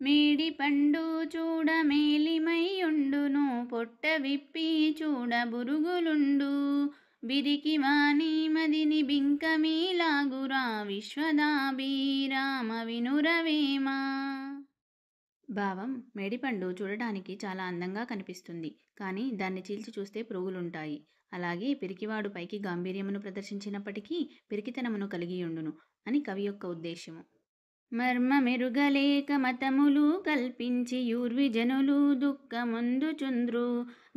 మేడి పండు చూడ మేలిమైయుండును, పొట్ట విప్పి చూడ బురుగులుండు. బిరికి వాని మదిని బింకమీలాగురా, విశ్వదాభిరామ వినురవేమా. భావం: మేడిపండు చూడటానికి చాలా అందంగా కనిపిస్తుంది, కానీ దాన్ని చీల్చి చూస్తే పురుగులుంటాయి. అలాగే పిరికివాడు పైకి గాంభీర్యమును ప్రదర్శించినప్పటికీ పిరికితనమును కలిగియుండును అని కవి యొక్క ఉద్దేశ్యము. మర్మమెరుగలేక మతములు కల్పించి యూర్విజనులు దుఃఖమొందుచుంద్రు,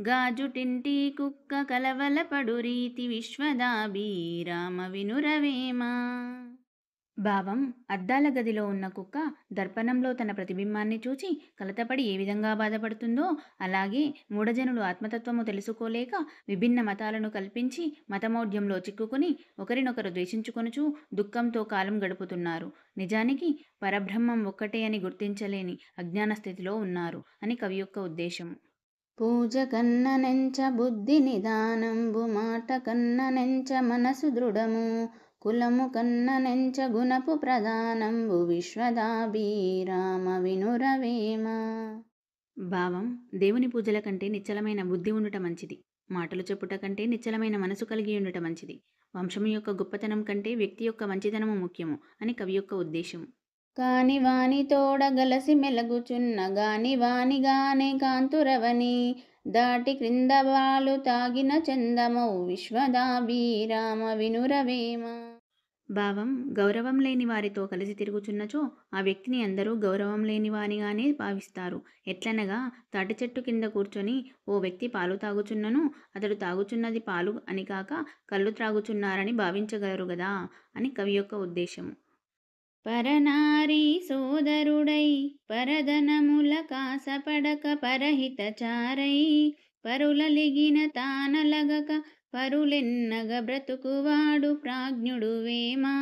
గాజుటింటి కుక్క కలవలపడు రీతి, విశ్వదాభిరామ వినురవేమా. భావం: అద్దాల గదిలో ఉన్న కుక్క దర్పణంలో తన ప్రతిబింబాన్ని చూచి కలతపడి ఏ విధంగా బాధపడుతుందో, అలాగే మూఢజనులు ఆత్మతత్వము తెలుసుకోలేక విభిన్న మతాలను కల్పించి మతమౌఢ్యంలో చిక్కుకుని ఒకరినొకరు ద్వేషించుకొనుచు దుఃఖంతో కాలం గడుపుతున్నారు. నిజానికి పరబ్రహ్మం ఒక్కటే అని గుర్తించలేని అజ్ఞాన స్థితిలో ఉన్నారు అని కవి యొక్క ఉద్దేశం. పూజ కన్న నెంచ బుద్ధి నిదానంబు, మాట కన్న నెంచ మనసు దృఢము, కులము కన్న నెంచ గుణపు ప్రధానంబు, విశ్వదాభిరామ వినురవేమ. భావం: దేవుని పూజల కంటే నిశ్చలమైన బుద్ధి ఉండుట మంచిది, మాటలు చెప్పుట కంటే నిశ్చలమైన మనసు కలిగి ఉండుట మంచిది, వంశము యొక్క గొప్పతనం కంటే వ్యక్తి యొక్క మంచితనము ముఖ్యము అని కవి యొక్క ఉద్దేశం. కాని వాని తోడ గలసి మెలగుచున్న గాని వానిగానే కాంతురవని, దాటి క్రింద వాలు తాగిన చందమౌ, విశ్వదాభిరామ వినురవేమ. భావం: గౌరవం లేని వారితో కలిసి తిరుగుచున్నచో ఆ వ్యక్తిని అందరూ గౌరవం లేని వానిగానే భావిస్తారు. ఎట్లనగా తాటి చెట్టు కింద కూర్చొని ఓ వ్యక్తి పాలు తాగుచున్నను అతడు తాగుచున్నది పాలు అని కాక కళ్ళు త్రాగుచున్నారని భావించగలరు గదా అని కవి యొక్క ఉద్దేశము. పరనారీ సోదరుడై పరధనముల కాసపడక, పరహితచారై పరులలిగిన తానలగక, పరులెన్నగ బ్రతుకువాడు ప్రాజ్ఞుడు వేమా.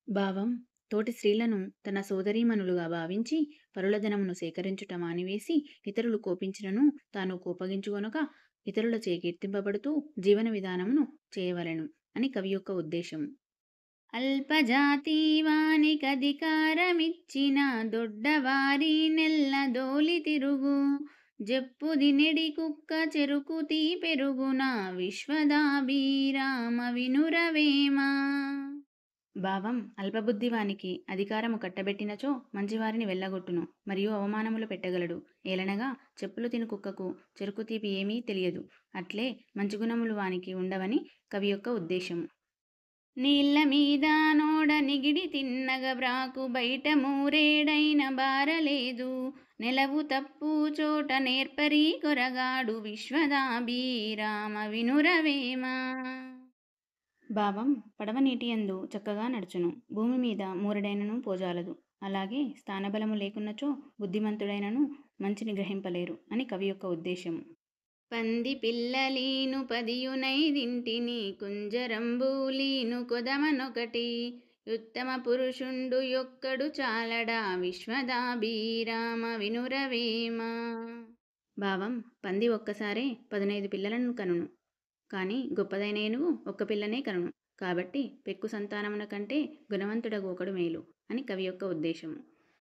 భావం: తోటి స్త్రీలను తన సోదరీమణులుగా భావించి పరుల ధనమును సేకరించుట మానివేసి ఇతరులు కోపించినను తాను కోపగించుకొనక ఇతరులచే కీర్తింపబడుతూ జీవన విధానమును చేయవలెను అని కవి యొక్క ఉద్దేశం. అల్పజాతి వానికధికారమిచ్చిన, దొడ్డవారి నెల్ల దోలి తిరుగు, జప్పు దినెడి కుక్క చెరుకు తీ పెరుగున, విశ్వదాభిరామ వినురవేమ. భావం: అల్పబుద్ధివానికి అధికారము కట్టబెట్టినచో మంచివారిని వెళ్ళగొట్టును మరియు అవమానములు పెట్టగలడు. ఏలనగా చెప్పులు తిను కుక్కకు చెరుకు తీపి ఏమీ తెలియదు, అట్లే మంచి గుణములు వానికి ఉండవని కవి యొక్క ఉద్దేశం. నీళ్ళ మీద నోడ నిగిడి తిన్నగ బ్రాకు, బయట మూరేడైన బారలేదు, నెలవు తప్పు చోట నేర్పరి కొరగాడు, విశ్వదాభిరామ వినురవేమ. భావం: పడవ నీటి యందు చక్కగా నడుచును, భూమి మీద మూరెడైనను పోజాలదు, అలాగే స్థానబలము లేకున్నచో బుద్ధిమంతుడైనను మంచిని గ్రహింపలేరు అని కవి యొక్క ఉద్దేశం. పంది పిల్లలీను పదియునైదింటిని, కుంజరంబూలీను కొదమనొకటి, ఉత్తమ పురుషుండు యొక్కడు చాలడా, విశ్వదాభిరామ వినురవేమ. భావం: పంది ఒక్కసారే 15 పిల్లలను కనును, కానీ గొప్పదైన ఏనుగు ఒక్క పిల్లనే కనును, కాబట్టి పెక్కు సంతానమున కంటే గుణవంతుడగు ఒకడు మేలు అని కవి యొక్క ఉద్దేశము.